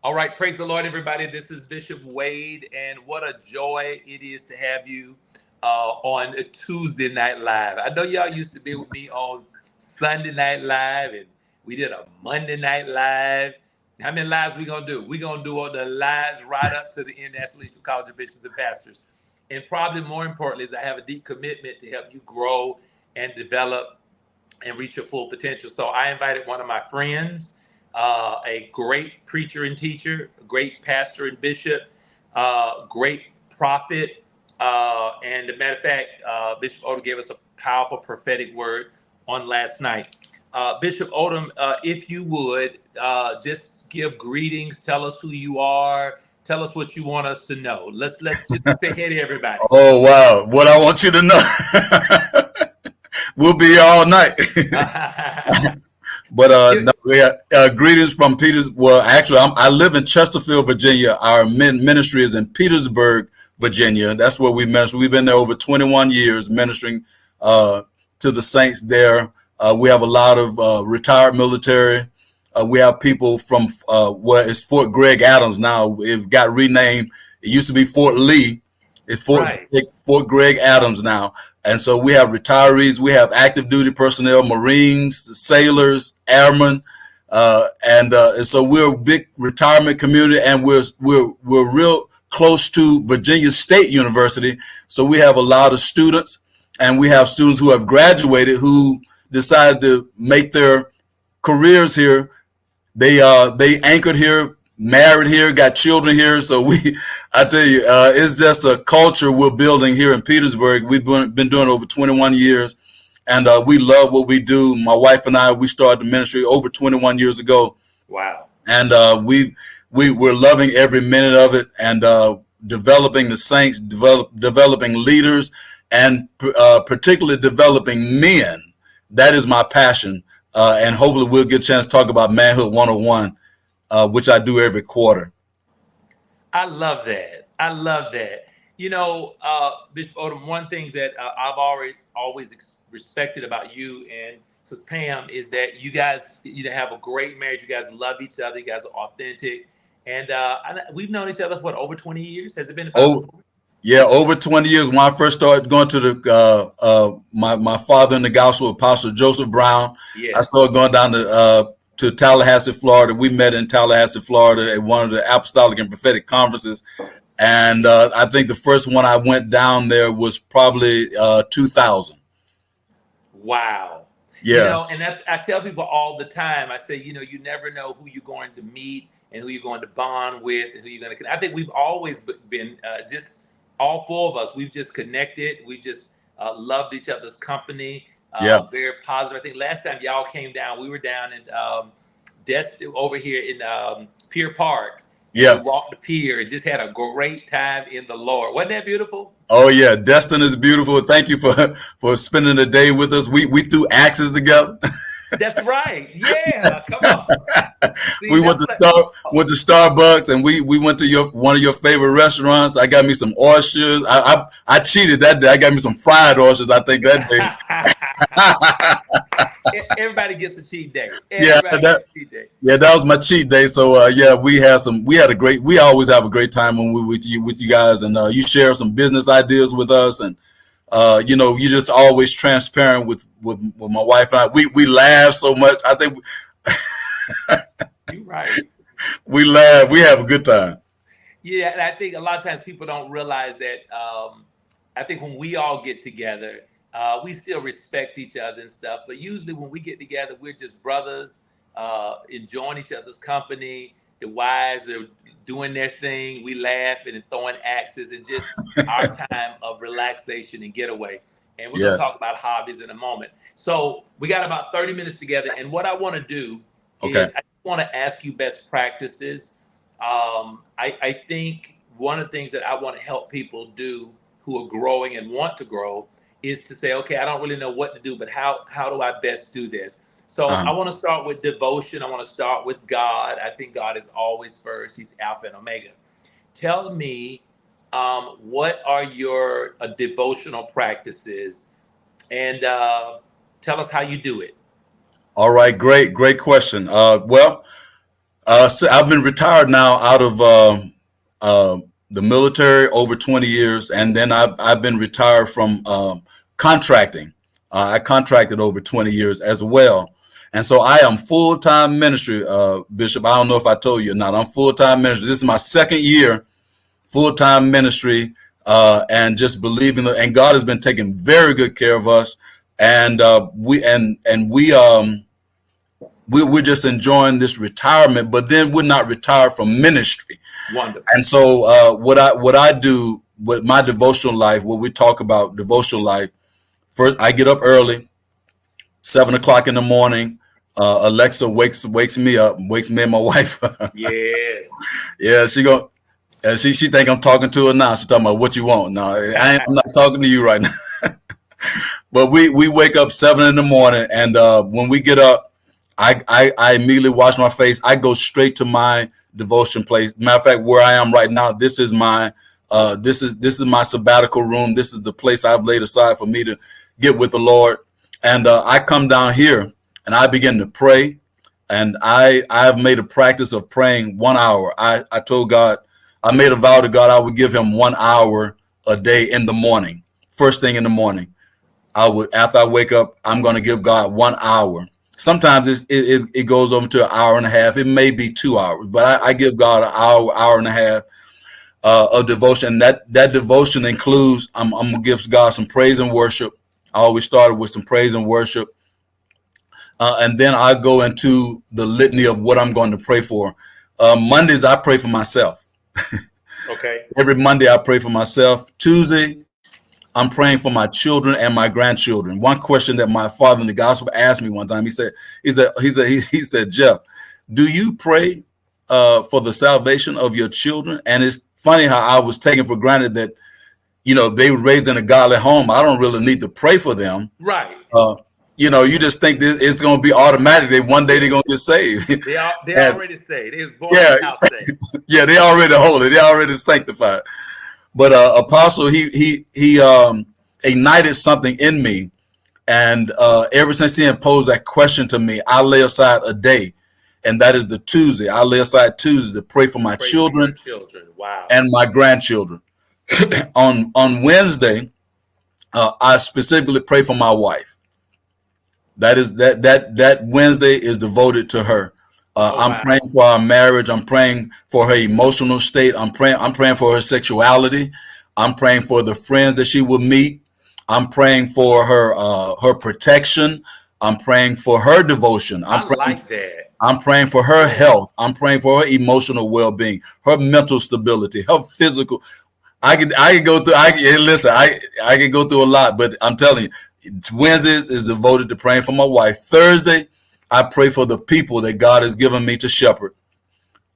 All right, praise the Lord, everybody. This is Bishop Wade, and what a joy it is to have you on a Tuesday Night Live. I know y'all used to be with me on Sunday Night Live, and we did a Monday Night Live. How many lives we gonna do? We gonna do all the lives right up to the International College of Bishops and Pastors. And probably more importantly is I have a deep commitment to help you grow and develop and reach your full potential. So I invited one of my friends, a great preacher and teacher, a great pastor and bishop, great prophet. And as a matter of fact, Bishop Odom gave us a powerful prophetic word on last night. Bishop Odom, if you would, just give greetings, tell us who you are, tell us what you want us to know. Let's just say hey to everybody. Oh, wow. What I want you to know. We'll be here all night. But no, greetings from Peters. Well, actually, I live in Chesterfield, Virginia. Our ministry is in Petersburg, Virginia. That's where we minister. We've been there over 21 years ministering to the saints there. We have a lot of retired military. We have people from where it's Fort Gregg Adams now. It got renamed. It used to be Fort Lee. It's Fort Gregg Adams now. And so we have retirees, we have active duty personnel, Marines, sailors, airmen, and so we're a big retirement community, and we're real close to Virginia State University. So we have a lot of students, and we have students who have graduated who decided to make their careers here. They anchored here, married here, got children here. So I tell you, it's just a culture we're building here in Petersburg. We've been doing it over 21 years, and we love what we do. My wife and I, we started the ministry over 21 years ago. Wow. And we're loving every minute of it, and developing the saints, developing leaders, and particularly developing men. That is my passion. And hopefully we'll get a chance to talk about Manhood 101. Which I do every quarter. I love that. I love that. You know, Bishop Odom, one thing that I've always respected about you and Sis Pam is that you guys, have a great marriage. You guys love each other. You guys are authentic. And we've known each other for over 20 years. Has it been about? Yeah, over 20 years. When I first started going to the my father in the gospel, Apostle Joseph Brown, I started going down to Tallahassee, Florida. We met in Tallahassee, Florida at one of the apostolic and prophetic conferences. And I think the first one I went down there was probably 2000. Wow. Yeah. And I tell people all the time, I say, you never know who you're going to meet and who you're going to bond with and who you're going to. I think we've always been just all four of us. We've just connected. We've just loved each other's company. Very positive. I think last time y'all came down, we were down in over here in Pier Park. Yeah. We walked the pier and just had a great time in the Lord. Wasn't that beautiful? Oh yeah, Destin is beautiful. Thank you for spending the day with us. We threw axes together. That's right. Yeah, come on. See, we went to Starbucks, and we went to one of your favorite restaurants. I got me some oysters. I cheated that day. I got me some fried oysters, I think, that day. Everybody gets a cheat day. That was my cheat day. So we always have a great time when we're with you guys, and you share some business ideas with us, and you're just always transparent with my wife and I. We laugh so much. I think you're right. We laugh. We have a good time. Yeah, and I think a lot of times people don't realize that. I think when we all get together, we still respect each other and stuff. But usually when we get together, we're just brothers, enjoying each other's company. The wives are doing their thing. We laughing and throwing axes, and just our time of relaxation and getaway. And we're going to talk about hobbies in a moment. So we got about 30 minutes together. And what I want to do is I want to ask you best practices. I think one of the things that I want to help people do who are growing and want to grow is to say, okay, I don't really know what to do, but how do I best do this? So I want to start with devotion. I want to start with God. I think God is always first. He's Alpha and Omega. Tell me, what are your devotional practices? And tell us how you do it. All right, great question. So I've been retired now out of the military over 20 years, and then I've been retired from contracting. I contracted over 20 years as well, and so I am full time ministry, Bishop. I don't know if I told you or not. I'm full time ministry. This is my second year full time ministry, and just believing and God has been taking very good care of us, and we're just enjoying this retirement, but then we're not retired from ministry. Wonderful. And so what I do with my devotional life, what we talk about devotional life, first I get up early, 7 o'clock in the morning. Alexa wakes me up, wakes me and my wife. Yes. Yeah, she think I'm talking to her now. She's talking about what you want. No, I'm not talking to you right now. But we wake up 7 in the morning, and when we get up, I immediately wash my face. I go straight to my devotion place. Matter of fact, where I am right now, this is my sabbatical room. This is the place I've laid aside for me to get with the Lord. And I come down here and I begin to pray. And I've made a practice of praying 1 hour. I told God, I made a vow to God I would give him 1 hour a day in the morning. First thing in the morning, after I wake up, I'm going to give God 1 hour. Sometimes it goes over to an hour and a half. It may be 2 hours, but I give God an hour and a half of devotion. That devotion includes I'm gonna give God some praise and worship. I always started with some praise and worship, and then I go into the litany of what I'm going to pray for. Mondays I pray for myself. Okay. Every Monday I pray for myself. Tuesday I'm praying for my children and my grandchildren. One question that my father in the gospel asked me one time, he said, Jeff, do you pray for the salvation of your children? And it's funny how I was taking for granted that, they were raised in a godly home. I don't really need to pray for them. Right. You just think that it's going to be automatic. One day they're going to get saved. They already saved. They was born in the house saved. Yeah, they already holy. They already sanctified. But Apostle, he ignited something in me, and ever since he imposed that question to me, I lay aside a day, and that is the Tuesday. I lay aside Tuesday to pray for my children, Wow, and my grandchildren. on Wednesday, I specifically pray for my wife. That Wednesday is devoted to her. I'm praying for our marriage. I'm praying for her emotional state. I'm praying for her sexuality. I'm praying for the friends that she will meet. I'm praying for her protection. I'm praying for her devotion. I'm praying for her health. I'm praying for her emotional well-being, her mental stability, her physical. I can go through. I can go through a lot, but I'm telling you, Wednesdays is devoted to praying for my wife. Thursday, I pray for the people that God has given me to shepherd.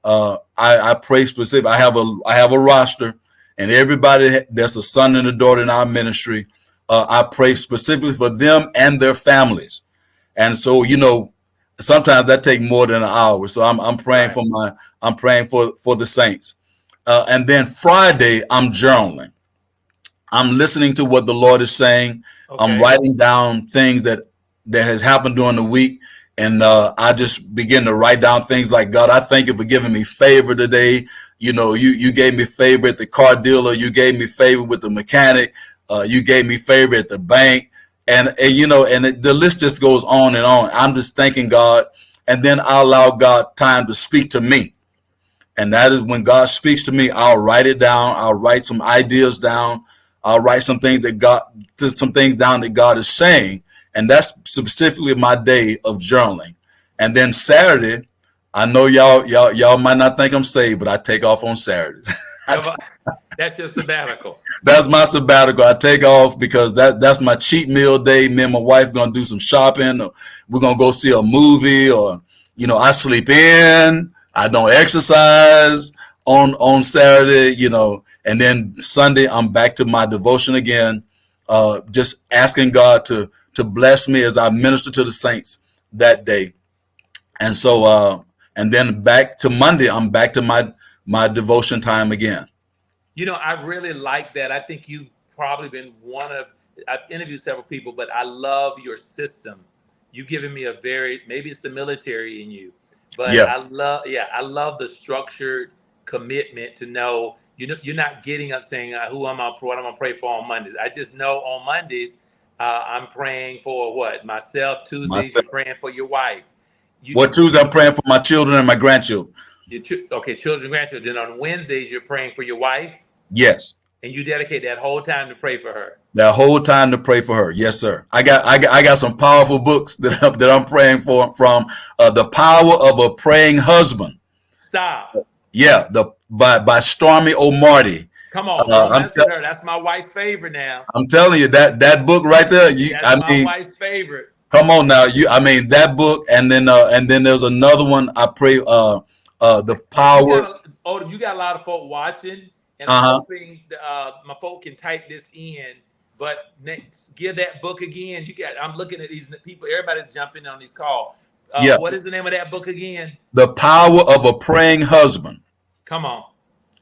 I pray specifically. I have a roster, and everybody that's a son and a daughter in our ministry, I pray specifically for them and their families. And so, sometimes that takes more than an hour. So I'm praying for the saints. And then Friday, I'm journaling. I'm listening to what the Lord is saying. Okay. I'm writing down things that has happened during the week. And I just begin to write down things like, God, I thank you for giving me favor today. You gave me favor at the car dealer. You gave me favor with the mechanic. You gave me favor at the bank. And the list just goes on and on. I'm just thanking God. And then I allow God time to speak to me. And that is when God speaks to me, I'll write it down. I'll write some ideas down. I'll write some things down that God is saying. And that's specifically my day of journaling. And then Saturday, I know y'all might not think I'm saved, but I take off on Saturdays. That's your sabbatical. That's my sabbatical. I take off because that's my cheat meal day. Me and my wife gonna do some shopping, or we're gonna go see a movie, or I sleep in. I don't exercise on Saturday, and then Sunday I'm back to my devotion again, just asking God to bless me as I minister to the saints that day. And so, and then back to Monday, I'm back to my devotion time again. I really like that. I think you've probably been I've interviewed several people, but I love your system. You've given me maybe it's the military in you, But Yeah. I love the structured commitment to know you're not getting up saying what I'm gonna pray for on Mondays. I just know on Mondays I'm praying for what myself. Tuesdays Myself. you're praying for your wife. What Tuesday I'm praying for my children and my grandchildren. Okay, children, grandchildren. On Wednesdays you're praying for your wife, Yes. and you dedicate that whole time to pray for her. That whole time to pray for her. Yes, sir. I got some powerful books that I'm praying for from The Power of a Praying Husband. Stop. Yeah, the by Stormy O'Marty. Come on, don't I'm mess with her. That's my wife's favorite now. I'm telling you that book right there. That's I my mean, wife's favorite. come on now. I mean that book, and then there's another one. I pray. The Power. You got a lot of folk watching, and I'm Uh-huh. hoping my folk can type this in. But next, give that book again. I'm looking at these people. Everybody's jumping on these calls. Yeah. What is the name of that book again? The Power of a Praying Husband. Come on.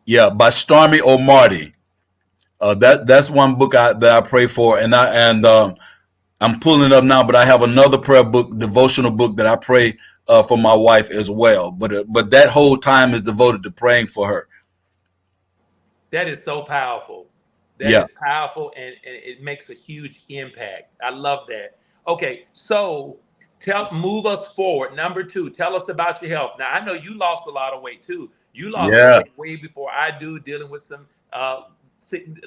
Yeah, by Stormy O'Marty. That's one book that I pray for, and I'm pulling it up now. But I have another prayer book, devotional book that I pray for my wife as well. But that whole time is devoted to praying for her. That is so powerful. That Yeah. is powerful, and it makes a huge impact. I love that. Okay, so move us forward. Number 2, tell us about your health. Now I know you lost a lot of weight too. You lost some Yeah. weight way before I do, dealing with some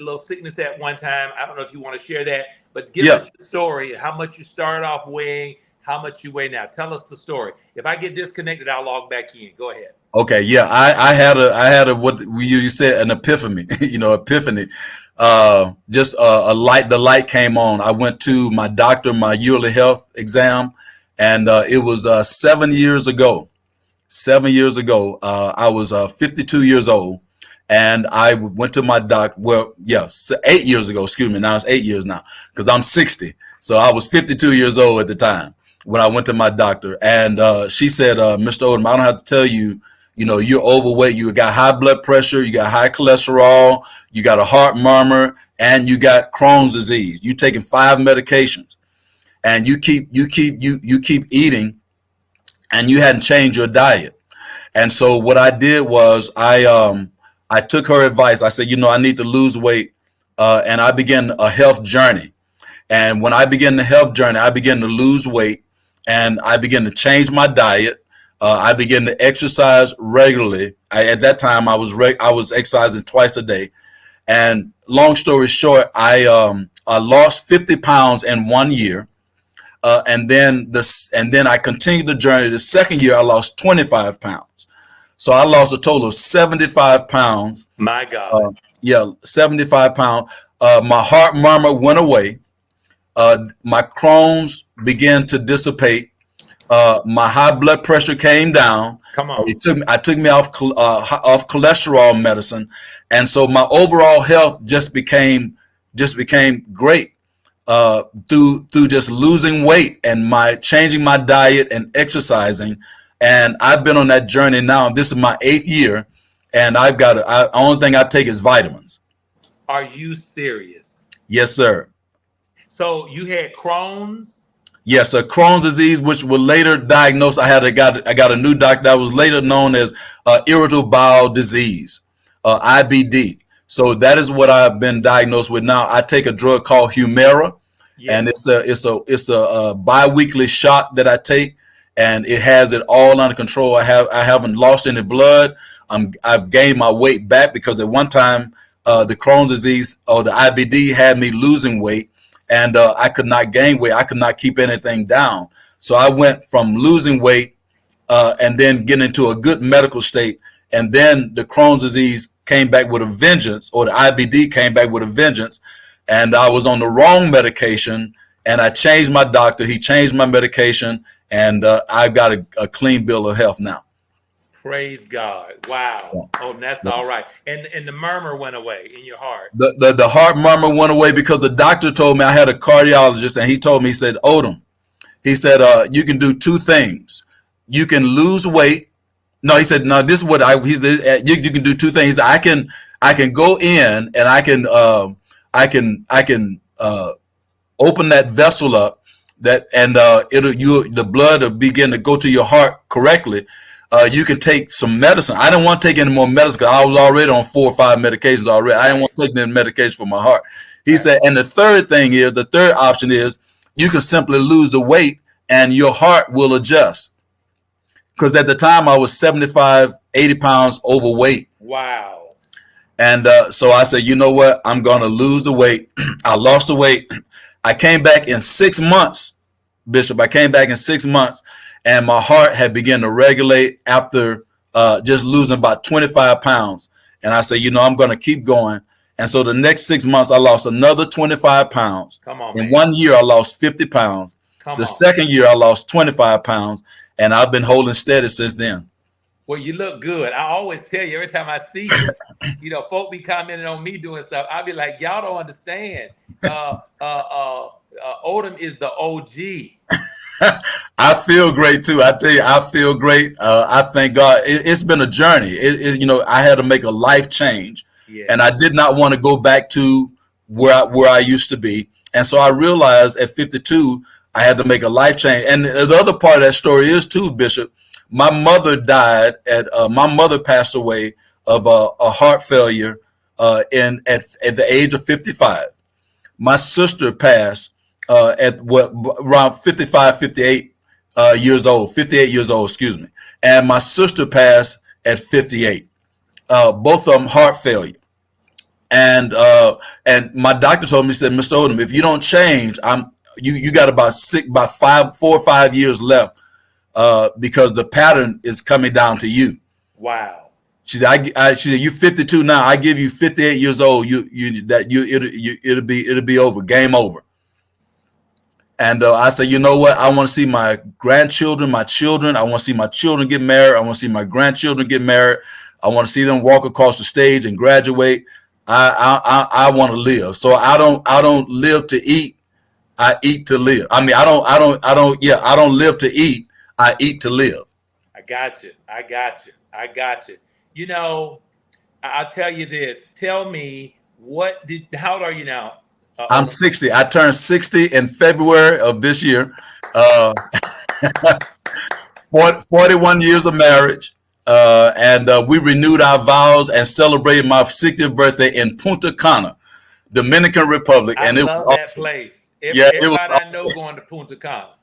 little sickness at one time. I don't know if you want to share that, but give Yeah. us your story. How much you started off weighing, how much you weigh now. Tell us the story. If I get disconnected, I'll log back in. Go ahead. Okay. Yeah. I had a what you said, an epiphany. Epiphany. Just a light. The light came on. I went to my doctor, my yearly health exam, and it was 7 years ago. 7 years ago, I was 52 years old, and I went to my doc. Well, yeah, 8 years ago. Excuse me. Now it's 8 years now because I'm 60. So I was 52 years old at the time when I went to my doctor, and she said, "Mr. Odom, I don't have to tell you. You're overweight. You got high blood pressure. You got high cholesterol. You got a heart murmur, and you got Crohn's disease. You taking 5 medications, and you keep eating, and you hadn't changed your diet." And so what I did was I took her advice. I said, I need to lose weight, and I began a health journey. And when I began the health journey, I began to lose weight, and I began to change my diet. I began to exercise regularly. At that time, I was exercising twice a day. And long story short, I lost 50 pounds in 1 year. And then I continued the journey. The second year, I lost 25 pounds. So I lost a total of 75 pounds. My God. 75 pounds. My heart murmur went away. My Crohn's began to dissipate. My high blood pressure came down. Come on. I took me off cholesterol medicine, and so my overall health just became great through just losing weight and changing my diet and exercising. And I've been on that journey now. This is my 8th year, and the only thing I take is vitamins. Are you serious? Yes, sir. So you had Crohn's? Yes, Crohn's disease, which was later diagnosed. I got a new doctor that was later known as irritable bowel disease, IBD. So that is what I've been diagnosed with now. I take a drug called Humira, and it's a biweekly shot that I take, and it has it all under control. I haven't lost any blood. I've gained my weight back because at one time the Crohn's disease or the IBD had me losing weight. And I could not gain weight. I could not keep anything down. So I went from losing weight and then getting into a good medical state. And then the Crohn's disease came back with a vengeance, or the IBD came back with a vengeance. And I was on the wrong medication. And I changed my doctor. He changed my medication. And I've got a clean bill of health now. Praise God. Wow. Oh, that's all right. And the murmur went away in your heart. The heart murmur went away because the doctor told me, I had a cardiologist, and he told me, he said, Odom, he said, you can do 2 things. You can lose weight. No, he said, no, this is what you can do 2 things. I can go in and I can open that vessel up, the blood will begin to go to your heart correctly. You can take some medicine. I didn't want to take any more medicine because I was already on 4 or 5 medications already. I didn't want to take any medication for my heart. He said, and the third option is you can simply lose the weight and your heart will adjust. Because at the time I was 75, 80 pounds overweight. Wow. And so I said, you know what? I'm going to lose the weight. I lost the weight. I came back in 6 months, Bishop. I came back in 6 months and my heart had begun to regulate after just losing about 25 pounds. And I said, you know, I'm going to keep going. And so the next 6 months, I lost another 25 pounds. Come on, in man. 1 year, I lost 50 pounds. The second year, I lost 25 pounds. And I've been holding steady since then. Well, you look good. I always tell you every time I see you, you know, folk be commenting on me doing stuff. I'll be like, y'all don't understand. Odom is the OG. I feel great too. I tell you, I feel great. I thank God. It's been a journey. You know, I had to make a life change, and I did not want to go back to where I used to be. And so I realized at 52, I had to make a life change. And the other part of that story is too, Bishop. My mother died my mother passed away of a heart failure at the age of 55. My sister passed at around 55, 58 years old, 58 years old, excuse me. And my sister passed at 58. Both of them heart failure. And my doctor told me, he said, Mr. Odom, if you don't change, you got about 4 or 5 years left because the pattern is coming down to you. Wow. She said, she said, you're 52 now. I give you 58 years old. It'll be over. Game over. And I said, you know what? I want to see my grandchildren, my children. I want to see my children get married. I want to see my grandchildren get married. I want to see them walk across the stage and graduate. I want to live. So I don't live to eat. I eat to live. I mean, I don't live to eat. I eat to live. I got you. You know, I'll tell you this. Tell me, how old are you now? I'm 60. I turned 60 in February of this year. 41 years of marriage. And we renewed our vows and celebrated my 60th birthday in Punta Cana, Dominican Republic. I and it love was that awesome. place. Everybody I know going to Punta Cana.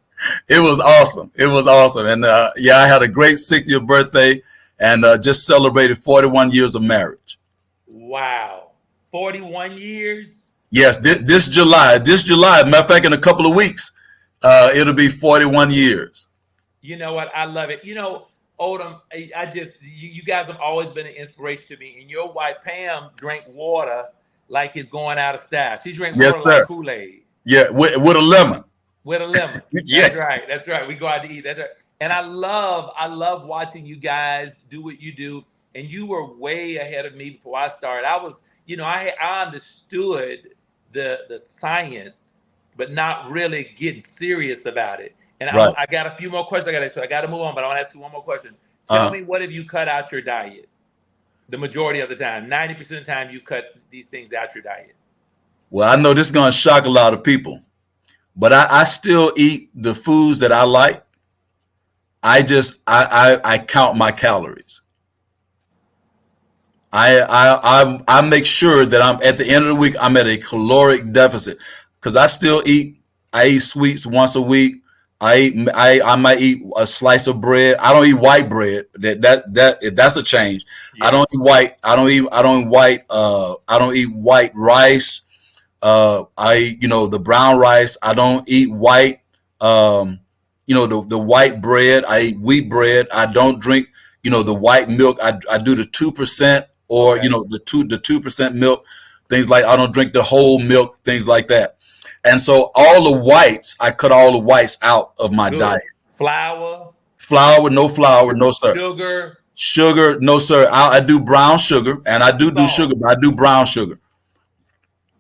It was awesome. It was awesome. And I had a great 60th birthday and just celebrated 41 years of marriage. Wow. 41 years? Yes, this July, matter of fact, in a couple of weeks, it'll be 41 years. You know what? I love it. You know, Odom, you guys have always been an inspiration to me. And your wife, Pam, drank water like it's going out of style. She drank water like Kool-Aid. Yeah, with a lemon. With a lemon. Yes. That's right. We go out to eat. That's right. And I love watching you guys do what you do. And you were way ahead of me before I started. I was, you know, I understood the science, but not really getting serious about it. And right. I got a few more questions. I got to move on, but I want to ask you one more question. Tell me, what have you cut out your diet? The majority of the time, 90% of the time, you cut these things out your diet. Well, I know this is going to shock a lot of people, but I still eat the foods that I like. I count my calories. I make sure that I'm at the end of the week, I'm at a caloric deficit because I eat sweets once a week. I might eat a slice of bread. I don't eat white bread. That's a change. Yeah. I don't eat white rice. The brown rice. I don't eat white. The white bread. I eat wheat bread. I don't drink, the white milk. I do the 2% or, okay. The 2% milk, things like I don't drink the whole milk, things like that. And so all the whites, I cut all the whites out of my diet. Flour, no flour, no sir. Sugar, no sir. I do brown sugar, and I do sugar, but I do brown sugar.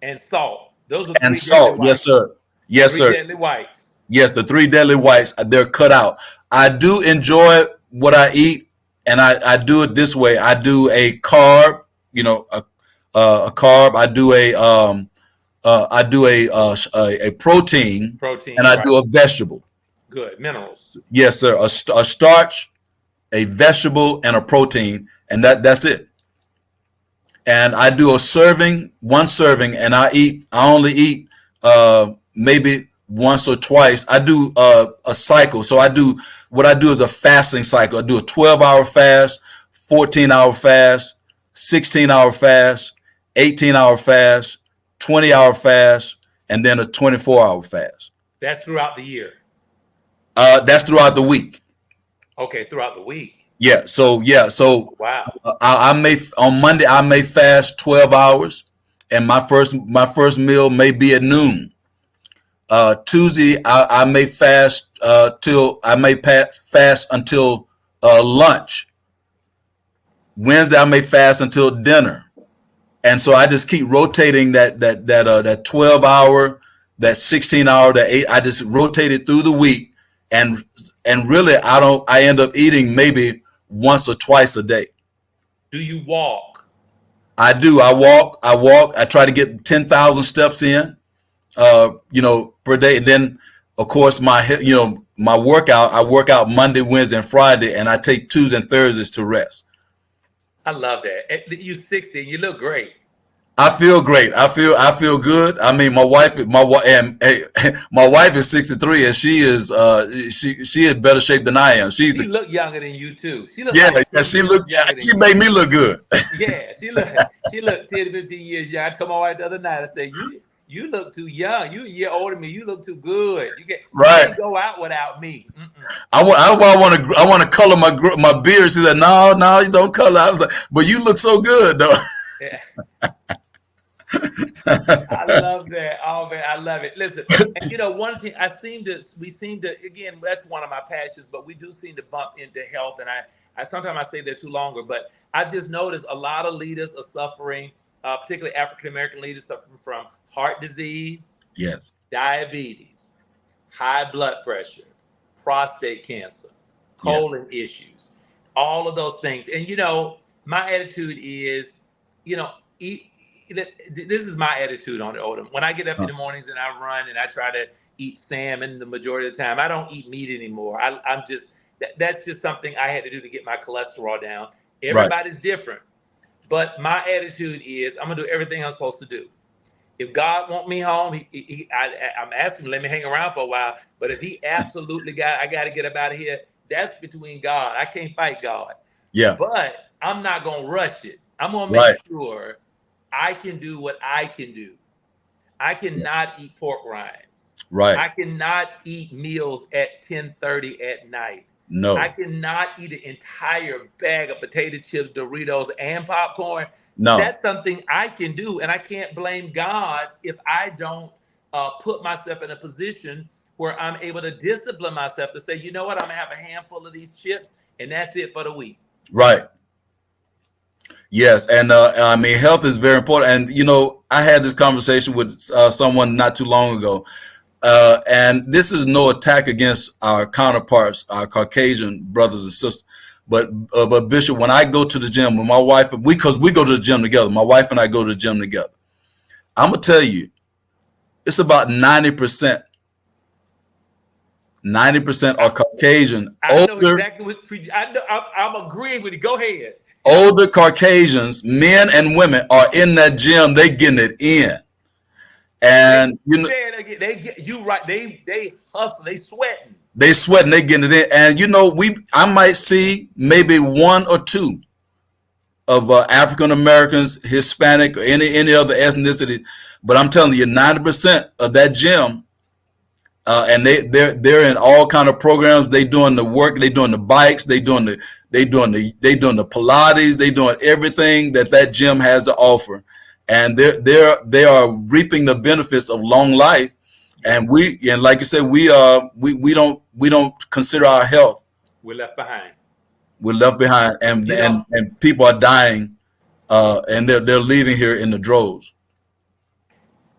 And salt. Those are and salt. Yes, sir. Yes, sir. Deadly whites. Yes, the 3 deadly whites. They're cut out. I do enjoy what I eat, and I do it this way. I do a carb, a carb. I do a protein, and I do a vegetable. Good. Minerals. Yes, sir. A starch, a vegetable, and a protein, and that's it. And I do one serving, and I only eat maybe once or twice. I do a cycle. So what I do is a fasting cycle. I do a 12-hour fast, 14-hour fast, 16-hour fast, 18-hour fast, 20-hour fast, and then a 24-hour fast. That's throughout the year. That's throughout the week. Okay, throughout the week. Yeah. So Wow. I may on Monday I may fast 12 hours, and my first meal may be at noon. Tuesday I may fast fast until lunch. Wednesday I may fast until dinner, and so I just keep rotating that 12-hour, that 16-hour, that 8. I just rotate it through the week, and really I end up eating maybe once or twice a day. Do you walk? I do. I walk. I try to get 10,000 steps in, per day. And then, of course, my workout. I work out Monday, Wednesday, and Friday, and I take Tuesdays and Thursdays to rest. I love that. You're 60 and you look great. I feel great. I feel good. I mean, my wife is 63, and she is in better shape than I am. She look younger than you too. She made me look good. Yeah, she looked 10 to 15 years young. I told my wife the other night, I said, you look too young. You a year older than me. You look too good. You can't go out without me. I want to color my beard. She said, no, you don't color. I was like, but you look so good though. Yeah. I love that. Oh man, I love it. Listen, and one thing we seem to, again, that's one of my passions, but we do seem to bump into health. And I sometimes I say they're too longer, but I just noticed a lot of leaders are suffering, particularly African-American leaders suffering from heart disease, yes, diabetes, high blood pressure, prostate cancer, colon issues, all of those things. And, my attitude is, this is my attitude on it, Odom. When I get up in the mornings and I run and I try to eat salmon the majority of the time, I don't eat meat anymore. That's just something I had to do to get my cholesterol down. Everybody's different. But my attitude is I'm going to do everything I'm supposed to do. If God want me home, I'm asking him to let me hang around for a while. But if he absolutely I got to get up out of here, that's between God. I can't fight God. Yeah. But I'm not going to rush it. I'm going to make sure I can do what I can do. I cannot eat pork rinds. Right. I cannot eat meals at 10:30 at night. No. I cannot eat an entire bag of potato chips, Doritos, and popcorn. No. That's something I can do. And I can't blame God if I don't put myself in a position where I'm able to discipline myself to say, you know what, I'm going to have a handful of these chips, and that's it for the week. Right. Yes, and I mean, health is very important. And I had this conversation with someone not too long ago, and this is no attack against our counterparts, our Caucasian brothers and sisters, but Bishop, when I go to the gym with my wife, because we go to the gym together, my wife and I go to the gym together. I'm gonna tell you, it's about 90%. 90% are Caucasian. I know exactly what I'm agreeing with you. Go ahead. Older Caucasians, men and women, are in that gym. They getting it in, and you right. They hustle. They sweating. They sweating. They getting it in, and I might see maybe one or two of African Americans, Hispanic, or any other ethnicity, but I'm telling you, 90% of that gym. And they're in all kind of programs. They doing the work. They doing the bikes. They doing the Pilates. They doing everything that gym has to offer, and they are reaping the benefits of long life. And like you said, we don't consider our health. We're left behind. We're left behind, and people are dying, and they're leaving here in the droves.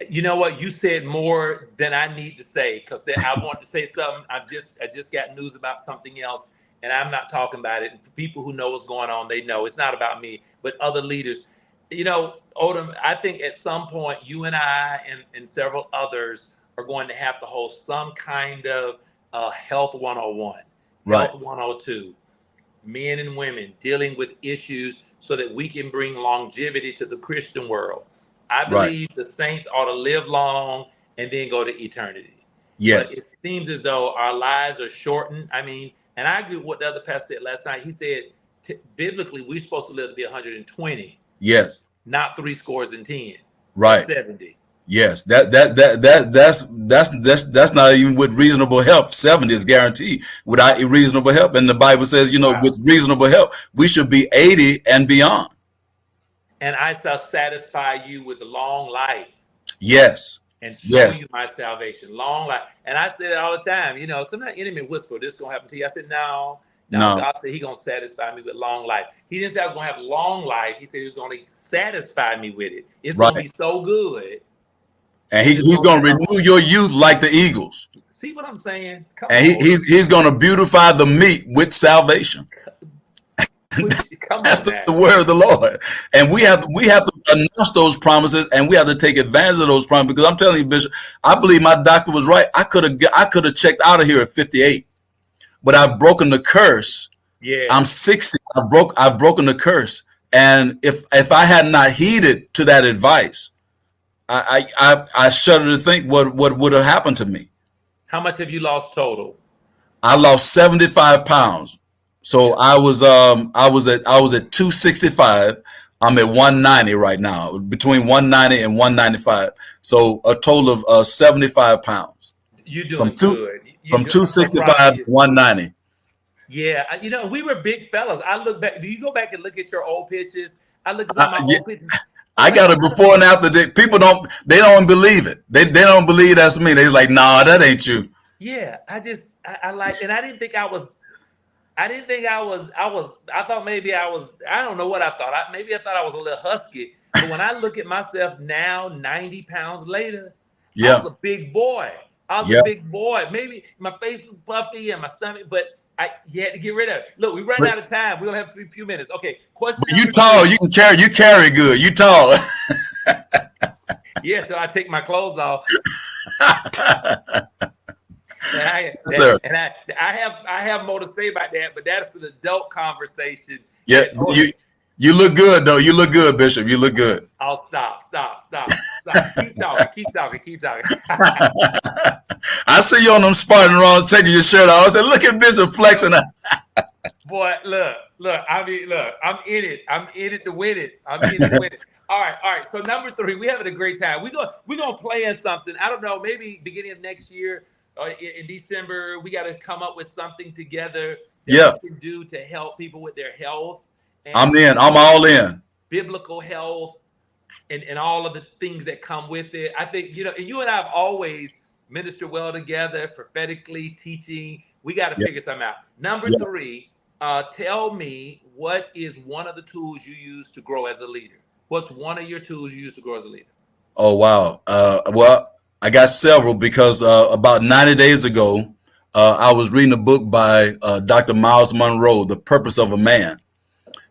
You know what? You said more than I need to say, because I want to say something. I just got news about something else, and I'm not talking about it. And for people who know what's going on, they know it's not about me, but other leaders. Odom, I think at some point you and I and several others are going to have to host some kind of health 101, right. Health 102. men and women dealing with issues so that we can bring longevity to the Christian world. I Right. believe the saints ought to live long and then go to eternity. But Yes. it seems as though our lives are shortened. I mean, and I agree with what the other pastor said last night. He said, biblically, we're supposed to live to be 120, Yes. not 3 scores and 10 or Right. 70. Yes. That's not even with reasonable help. 70 is guaranteed without reasonable help. And the Bible says, you know, Wow. with reasonable help, we should be 80 and beyond. And I shall satisfy you with long life Yes. and show Yes. you my salvation. Long life. And I say it all the time. You know, sometimes enemy whisper, this is going to happen to you. I said, no. No. God said He's going to satisfy me with long life. He didn't say I was going to have long life. He said He was going to satisfy me with it. It's Right. going to be so good. And he's going to renew your youth like the eagles. See what I'm saying? Come And on. he's going to beautify the meat with salvation. Come That's on, the word of the Lord. And we have to announce those promises, and we have to take advantage of those promises. Because I'm telling you, Bishop, I believe my doctor was right. I could have checked out of here at 58, but I've broken the curse. Yeah. I'm 60. I've broken the curse. And if I had not heeded to that advice, I shudder to think what would have happened to me. How much have you lost total? I lost 75 pounds. So I was at 265. I'm at 190 right now, between 190 and 195. So a total of 75 pounds. You're doing good. From good. 265 to 190. Yeah, you know, we were big fellas. I look back. Do you go back and look at your old pictures? I look at some of my old pictures. I got it before and after. People don't believe it. They don't believe that's me. They're like, nah, that ain't you. Yeah, I like, and I didn't think I was. I thought maybe I was. I don't know what I thought. Maybe I thought I was a little husky. But when I look at myself now, 90 pounds later, I was a big boy. I was a big boy. Maybe my face was puffy and my stomach, but you had to get rid of it. Look, we ran out of time. We only have a few minutes. Okay, question. You tall. You can carry. You carry good. You tall. Yeah, till I take my clothes off. I have more to say about that, but that's an adult conversation. Yeah, you look good though. You look good, Bishop. You look good. I'll stop. Keep talking. I see you on them Spartan runs taking your shirt off. I said, look at Bishop flexing. Boy, look. I'm in it. I'm in it to win it. All right. So number 3, we're having a great time. We're gonna play in something. I don't know, maybe beginning of next year. In December, we got to come up with something together that we can do to help people with their health. And I'm in. I'm all in. Biblical health and all of the things that come with it. I think, you know, and you and I have always ministered well together, prophetically, teaching. We got to figure something out. Number 3, tell me, what is one of the tools you use to grow as a leader? What's one of your tools you use to grow as a leader? Oh, wow. Well, I got several because about 90 days ago, I was reading a book by Dr. Miles Monroe, The Purpose of a Man.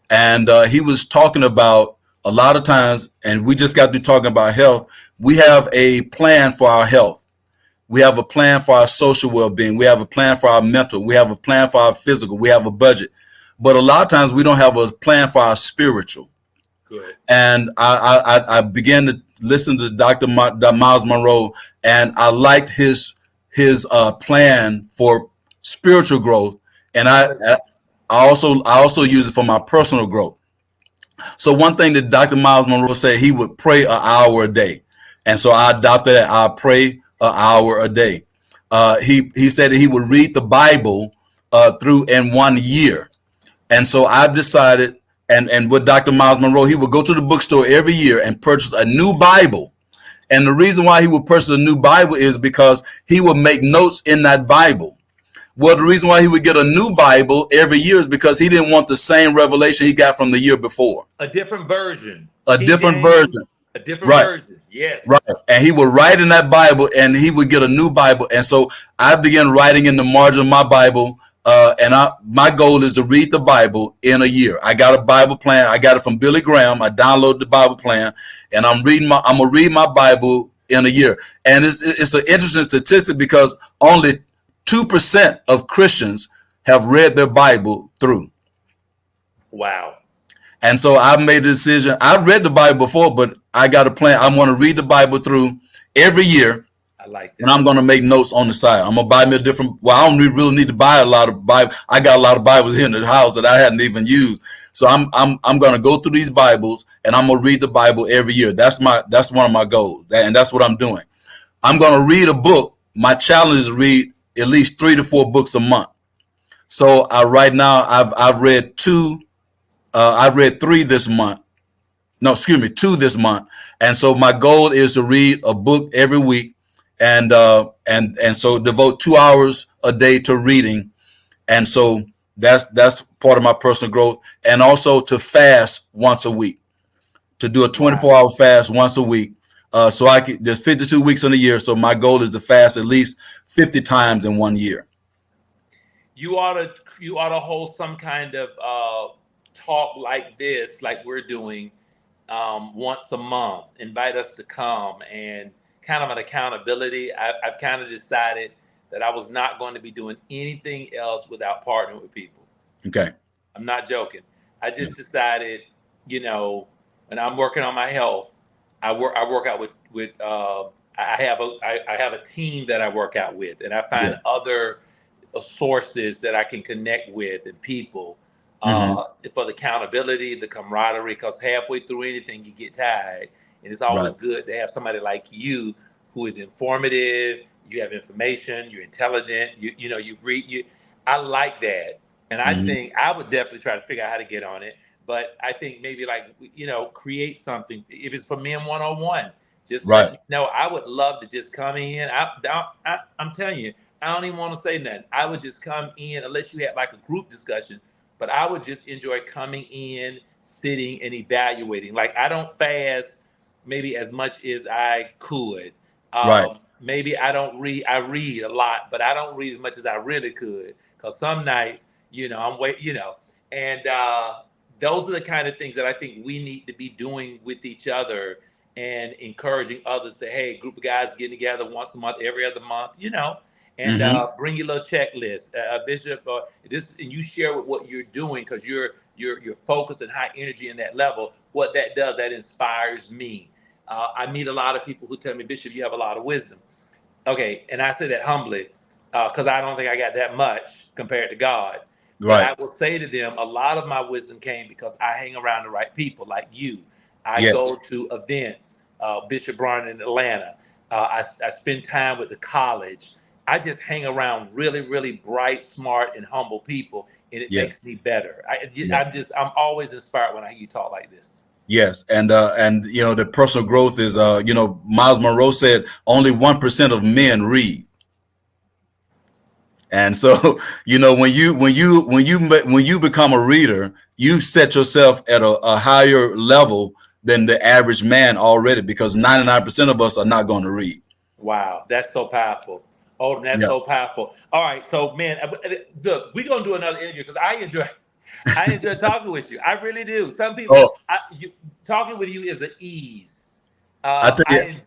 And he was talking about a lot of times, and we just got to talking about health. We have a plan for our health. We have a plan for our social well-being. We have a plan for our mental. We have a plan for our physical. We have a budget. But a lot of times we don't have a plan for our spiritual. Good. And I began to listen to Dr. Miles Monroe, and I liked his plan for spiritual growth, and I also use it for my personal growth. So one thing that Dr. Miles Monroe said, he would pray an hour a day, and so I adopted that. I pray an hour a day. He said that he would read the Bible through in 1 year, and so I decided. And with Dr. Miles Monroe, he would go to the bookstore every year and purchase a new Bible. And the reason why he would purchase a new Bible is because he would make notes in that Bible. Well, the reason why he would get a new Bible every year is because he didn't want the same revelation he got from the year before. A different version. A different version. A different version. Yes. Right. And he would write in that Bible, and he would get a new Bible. And so I began writing in the margin of my Bible. My goal is to read the Bible in a year. I got a Bible plan. I got it from Billy Graham. I downloaded the Bible plan, and I'm gonna read my Bible in a year. And it's an interesting statistic because only 2% of Christians have read their Bible through. Wow. And so I made a decision. I've read the Bible before, but I got a plan. I'm going to read the Bible through every year. I like And that. I'm going to make notes on the side. I'm going to buy me a different, well, I don't really need to buy a lot of Bible. I got a lot of Bibles here in the house that I hadn't even used. So I'm going to go through these Bibles and I'm going to read the Bible every year. That's one of my goals. And that's what I'm doing. I'm going to read a book. My challenge is to read at least 3 to 4 books a month. So right now I've read 2. I've read 3 this month. No, excuse me, 2 this month. And so my goal is to read a book every week, and so devote 2 hours a day to reading. And so that's part of my personal growth, and also to fast once a week, to do a 24-hour fast once a week. So there's 52 weeks in a year. So my goal is to fast at least 50 times in 1 year. You ought to hold some kind of talk like this, like we're doing, once a month. Invite us to come, and kind of an accountability. I've kind of decided that I was not going to be doing anything else without partnering with people. Okay. I'm not joking. I just decided, when I'm working on my health, I work out with I have a team that I work out with, and I find other sources that I can connect with and people for the accountability, the camaraderie, because halfway through anything you get tired, and it's always good to have somebody like you who is informative. You have information, you're intelligent, you read. I like that, and I think I would definitely try to figure out how to get on it. But I think maybe create something. If it's for men 101, just let me know. I would love to just come in. I'm telling you, I don't even want to say nothing. I would just come in, unless you had like a group discussion, but I would just enjoy coming in, sitting and evaluating. Like, I don't fast maybe as much as I could. Maybe I don't read. I read a lot, but I don't read as much as I really could. Because some nights, I'm and those are the kind of things that I think we need to be doing with each other, and encouraging others to say, hey, group of guys getting together once a month, every other month, and bring your little checklist, Bishop, and you share with what you're doing, because you're focused and high energy in that level. What that does, that inspires me. I meet a lot of people who tell me, Bishop, you have a lot of wisdom. Okay, and I say that humbly, because I don't think I got that much compared to God. But I will say to them, a lot of my wisdom came because I hang around the right people, like you. I go to events, Bishop Brown in Atlanta. I spend time with the college. I just hang around really, really bright, smart, and humble people, and it makes me better. I'm always inspired when I hear you talk like this. Yes, and the personal growth is Miles Monroe said only 1% of men read. And so, when you become a reader, you set yourself at a higher level than the average man already, because 99% of us are not going to read. Wow, that's so powerful. Oh, that's so powerful. All right, so man, look, we're gonna do another interview, because I enjoy talking with you. I really do. Some people, talking with you is an ease. I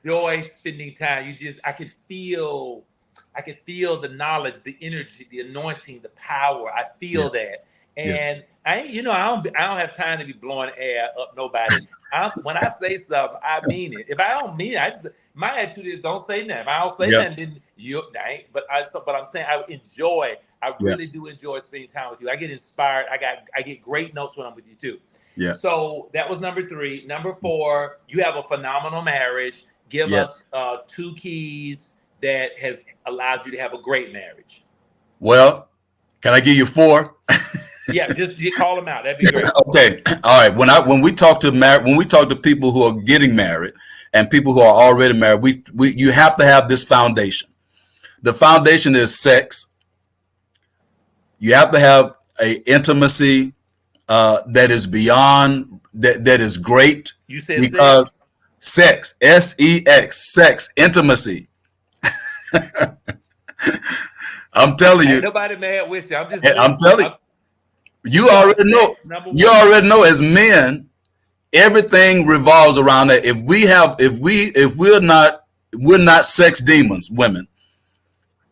enjoy spending time. I could feel the knowledge, the energy, the anointing, the power. I feel that. And I don't have time to be blowing air up nobody. When I say something, I mean it. If I don't mean it, my attitude is don't say nothing. If I don't say nothing, then but I'm saying I really do enjoy spending time with you. I get inspired. I get great notes when I'm with you too. Yeah. So that was number 3. Number 4, you have a phenomenal marriage. Give us 2 keys that has allowed you to have a great marriage. Well, can I give you 4? Yeah, just call them out. That'd be great. Okay. All right. When we talk to people who are getting married and people who are already married, you have to have this foundation. The foundation is sex. You have to have a intimacy that is beyond that is great. You said because sex, sex, sex, intimacy. I'm telling you. Ain't nobody mad with you. I'm telling you. You already know. You already know. As men, everything revolves around that. We're not sex demons, women.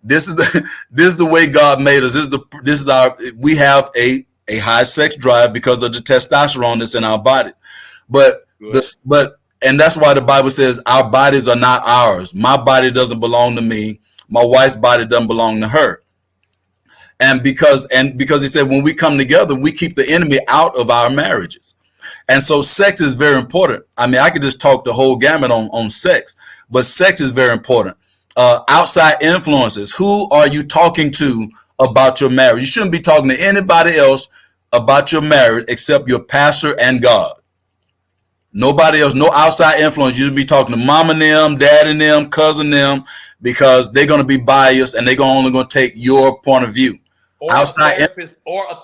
This is the way God made us. We have a a high sex drive because of the testosterone that's in our body. But Good. and that's why the Bible says our bodies are not ours. My body doesn't belong to me. My wife's body doesn't belong to her. And because he said when we come together, we keep the enemy out of our marriages. And so sex is very important. I mean, I could just talk the whole gamut on sex, but sex is very important. Outside influences. Who are you talking to about your marriage? You shouldn't be talking to anybody else about your marriage except your pastor and God. Nobody else, no outside influence. You should be talking to mom and them, dad and them, cousin them, because they're going to be biased and they're only going to take your point of view. Or a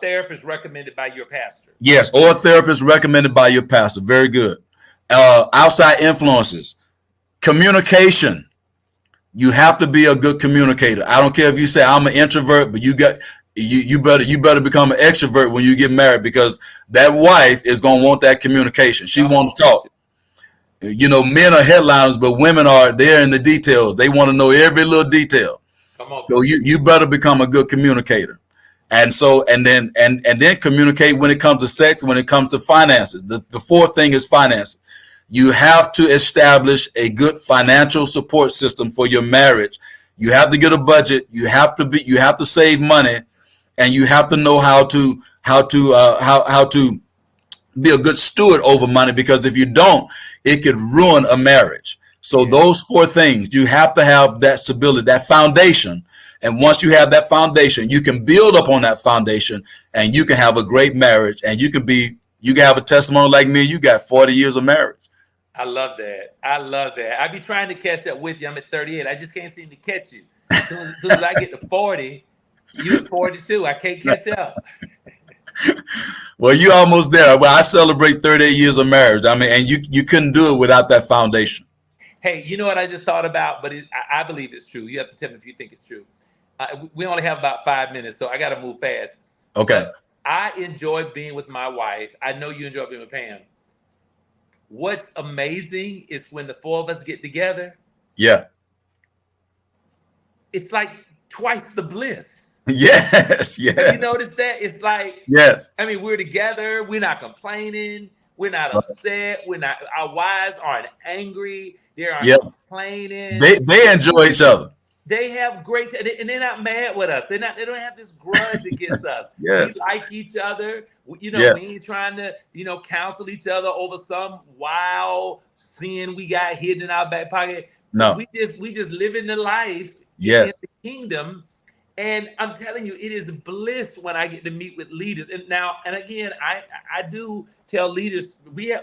therapist recommended by your pastor. Yes, or a therapist recommended by your pastor. Very good. Outside influences. Communication. You have to be a good communicator. I don't care if you say I'm an introvert, but you better become an extrovert when you get married, because that wife is going to want that communication. She wants to talk. You know, men are headliners, but women are there in the details. They want to know every little detail. Come on. So you better become a good communicator. And so and then communicate when it comes to sex, when it comes to finances. The fourth thing is finances. You have to establish a good financial support system for your marriage. You have to get a budget. You have to save money, and you have to know how to be a good steward over money, because if you don't, it could ruin a marriage. So those four things, you have to have that stability, that foundation. And once you have that foundation, you can build up on that foundation, and you can have a great marriage, and you can have a testimony like me. You got 40 years of marriage. I love that. I be trying to catch up with you. I'm at 38. I just can't seem to catch you. As soon as I get to 40, you at 42. I can't catch up. Well, you almost there. Well, I celebrate 38 years of marriage. I mean, and you couldn't do it without that foundation. Hey, you know what I just thought about? But I believe it's true. You have to tell me if you think it's true. We only have about 5 minutes, so I got to move fast. Okay. But I enjoy being with my wife. I know you enjoy being with Pam. What's amazing is when the four of us get together. Yeah. It's like twice the bliss. Yes. Yeah. Have you noticed that? It's like, yes. I mean, we're together. We're not complaining. We're not upset. Our wives aren't angry. They aren't complaining. They enjoy each other. They have great, and they're not mad with us. They don't have this grudge against us. Yes. We like each other. We ain't trying to, counsel each other over some wild sin we got hidden in our back pocket. No. We just living the life in the kingdom. And I'm telling you, it is bliss when I get to meet with leaders. And again, I do tell leaders,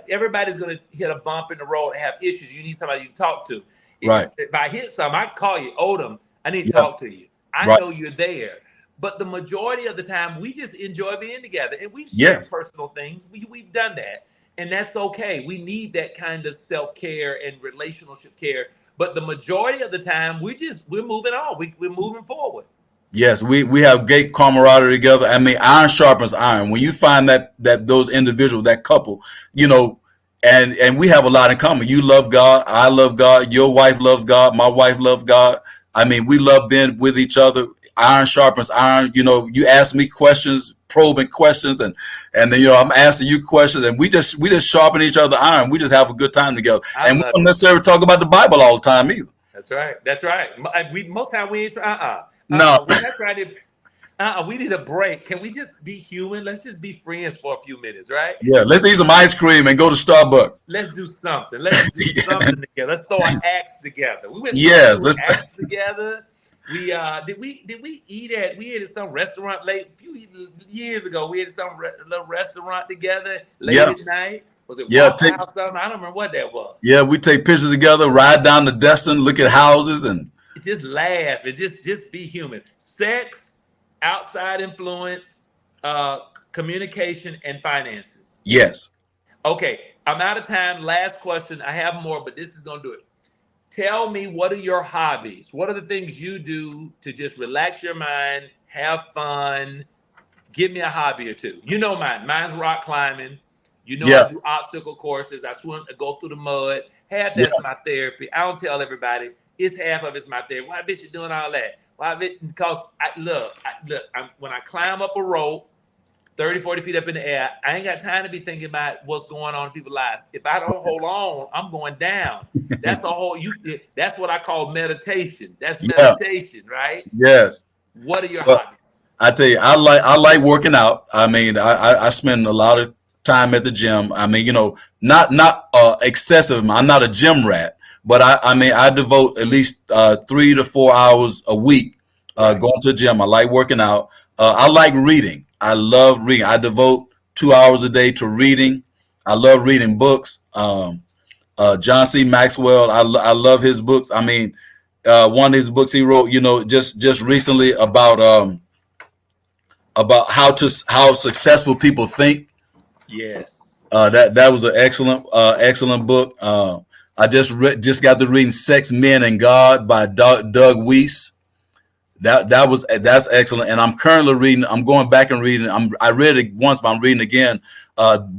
everybody's going to hit a bump in the road and have issues. You need somebody you can talk to. If I hit something, I call you, Odom. I need to talk to you. I know you're there. But the majority of the time, we just enjoy being together. And we've shared personal things. We've done that. And that's okay. We need that kind of self-care and relationship care. But the majority of the time, we're moving on. We're moving forward. Yes, we have great camaraderie together. I mean, iron sharpens iron. When you find that those individuals, that couple, and we have a lot in common. You love God. I love God. Your wife loves God. My wife loves God. I mean, we love being with each other. Iron sharpens iron. You ask me questions, probing questions, and then I'm asking you questions, and we just sharpen each other iron. We just have a good time together, and we don't necessarily talk about the Bible all the time either. That's right. Most time we ain't no. We're not trying to. We need a break. Can we just be human? Let's just be friends for a few minutes, right? Yeah, let's eat some ice cream and go to Starbucks. Let's do something. Let's do something together. Let's throw an axe together. We went let's axe together. We did we eat at some restaurant a few years ago? We had some little restaurant together late at night. Was it Waffle House something? I don't remember what that was. Yeah, we take pictures together, ride down to Destin, look at houses, and just laugh and just be human. Sex, outside influence, communication, and finances. Yes. Okay, I'm out of time. Last question. I have more, but this is gonna do it. Tell me, what are your hobbies? What are the things you do to just relax your mind, have fun? Give me a hobby or two. You know mine. Mine's rock climbing. I do obstacle courses. I swim, I go through the mud. Half that's my therapy. I don't tell everybody. Half of it's my therapy. Why bitch you doing all that? Why bitch? Because when I climb up a rope, 30, 40 feet up in the air. I ain't got time to be thinking about what's going on in people's lives. If I don't hold on, I'm going down. That's a whole that's what I call meditation. That's Yeah. meditation, right? Yes. What are your Well, hobbies? I tell you, I like working out. I mean, I spend a lot of time at the gym. I mean, not excessive. I'm not a gym rat, but I mean, I devote at least 3 to 4 hours a week Right. going to the gym. I like working out. I like reading. I love reading. I devote 2 hours a day to reading. I love reading books. John C. Maxwell. I love his books. I mean, one of his books he wrote, just recently about how successful people think. Yes. That was an excellent book. I just got to reading Sex, Men, and God by Doug Weiss. That's excellent. And I'm currently reading. I'm going back and reading. I read it once, but I'm reading again.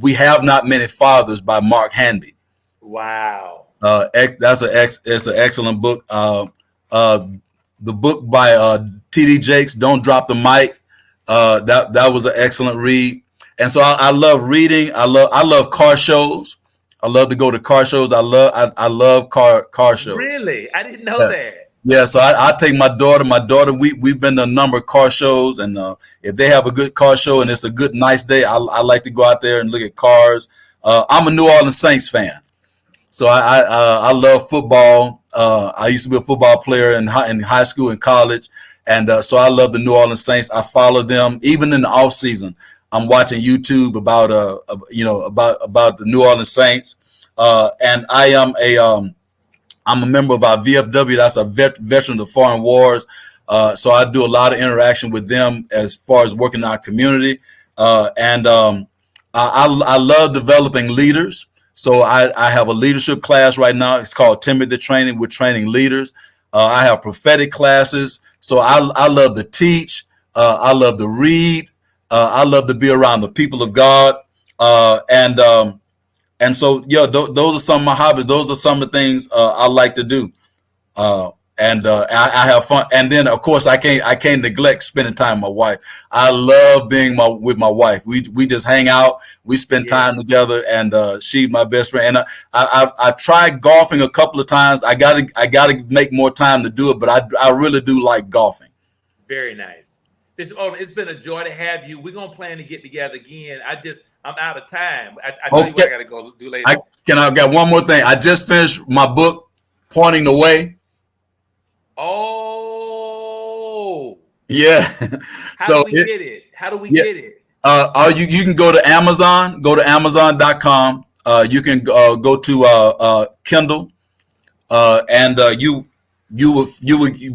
We Have Not Many Fathers by Mark Hanby. Wow. It's an excellent book. The book by T.D. Jakes, Don't Drop the Mic. That was an excellent read. And so I love reading. I love car shows. I love to go to car shows. I love car shows. Really? I didn't know Yeah. that. Yeah, so I take my daughter. We've been to a number of car shows, and if they have a good car show and it's a good nice day, I like to go out there and look at cars. I'm a New Orleans Saints fan, so I love football. I used to be a football player in high school and college, and so I love the New Orleans Saints. I follow them even in the off season. I'm watching YouTube about about the New Orleans Saints, and I'm a member of our VFW. That's a veteran of foreign wars. So I do a lot of interaction with them as far as working in our community. I love developing leaders. So I have a leadership class right now. It's called Timothy Training. We're training leaders. I have prophetic classes. So I love to teach. I love to read. I love to be around the people of God. And so, yeah, those are some of my hobbies. Those are some of the things I like to do, I have fun. And then, of course, I can't neglect spending time with my wife. I love being with my wife. We just hang out. We spend time together, and she's my best friend. And I tried golfing a couple of times. I gotta make more time to do it, but I really do like golfing. Very nice. Bishop Odom, it's been a joy to have you. We're gonna plan to get together again. I'm out of time. I tell you what I gotta go do later. I got one more thing. I just finished my book, Pointing the Way. Oh. Yeah. How do we get it? How do we get it? You can go to Amazon. Go to Amazon.com. You can go to Kindle, and you will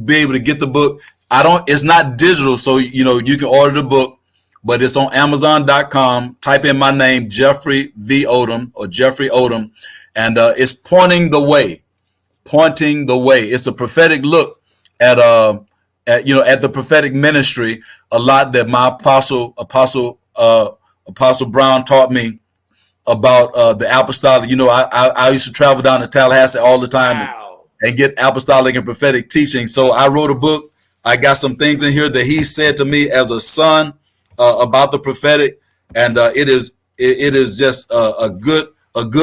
be able to get the book. It's not digital, so you can order the book. But it's on Amazon.com. Type in my name, Jeffrey V. Odom, or Jeffrey Odom, and it's Pointing the Way. Pointing the Way. It's a prophetic look at the prophetic ministry. A lot that my apostle Brown taught me about the apostolic. I used to travel down to Tallahassee all the time and get apostolic and prophetic teaching. So I wrote a book. I got some things in here that he said to me as a son. About the prophetic, and it is just a good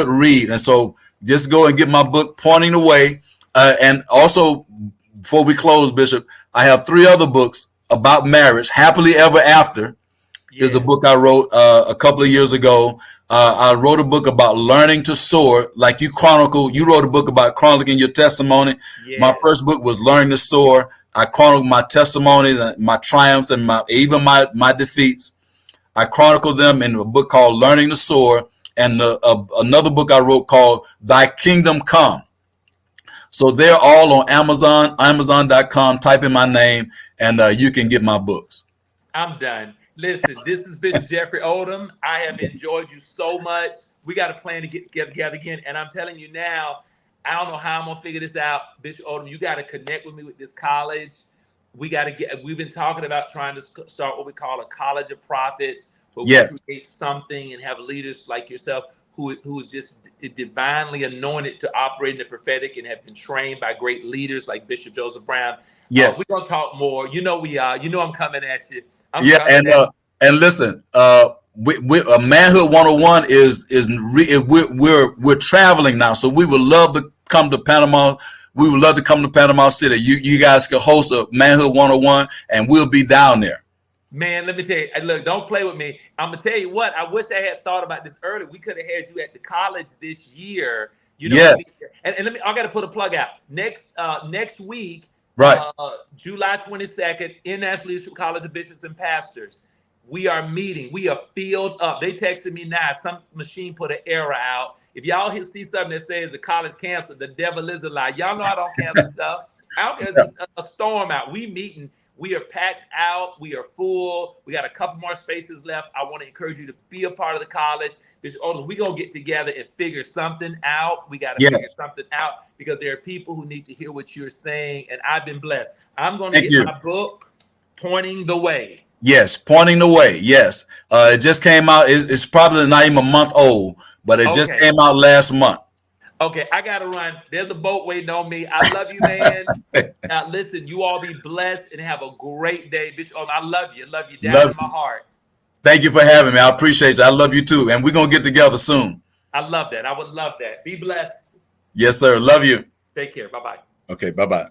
read. And so just go and get my book, Pointing the Way. And also, before we close, Bishop, I have 3 other books about marriage. Happily Ever After is a book I wrote a couple of years ago. I wrote a book about learning to soar, like you chronicle. You wrote a book about chronicling your testimony. Yes. My first book was Learning to Soar. I chronicled my testimonies, my triumphs, and even my defeats. I chronicled them in a book called Learning to Soar, and another book I wrote called Thy Kingdom Come. So they're all on Amazon, Amazon.com. Type in my name, and you can get my books. I'm done. Listen, this is Bishop Jeffrey Odom. I have enjoyed you so much. We got a plan to get together again, and I'm telling you now, I don't know how I'm gonna figure this out, Bishop Odom. You got to connect with me with this college. We've been talking about trying to start what we call a college of prophets, where we create something and have leaders like yourself who's just divinely anointed to operate in the prophetic and have been trained by great leaders like Bishop Joseph Brown. Yes, we're gonna talk more. We are. I'm coming at you. And listen, Manhood 101 we're traveling now, so we would love to come to Panama. We would love to come to Panama City. You guys can host a Manhood 101, and we'll be down there. Man, let me tell you, look, don't play with me. I'm gonna tell you what, I wish I had thought about this earlier. We could have had you at the college this year. You know, yes. And let me, I gotta put a plug out. Next week, Right. July 22nd, International Leadership College of Bishops and Pastors. We are meeting. We are filled up. They texted me now. Some machine put an error out. If y'all see something that says the college canceled, the devil is a lie. Y'all know I don't cancel stuff. Out there's a storm out. We meeting. We are packed out. We are full. We got a couple more spaces left. I want to encourage you to be a part of the college. Bishop Odom, we're going to get together and figure something out. We got to figure something out because there are people who need to hear what you're saying. And I've been blessed. I'm going to get my book, Pointing the Way. Yes, Pointing the Way. Yes. It just came out. It's probably not even a month old, but it just came out last month. Okay, I got to run. There's a boat waiting on me. I love you, man. Listen, you all be blessed and have a great day. Bishop, I love you. Love you down in my heart. Thank you for having me. I appreciate you. I love you too. And we're going to get together soon. I love that. I would love that. Be blessed. Yes, sir. Love you. Take care. Bye-bye. Okay, bye-bye.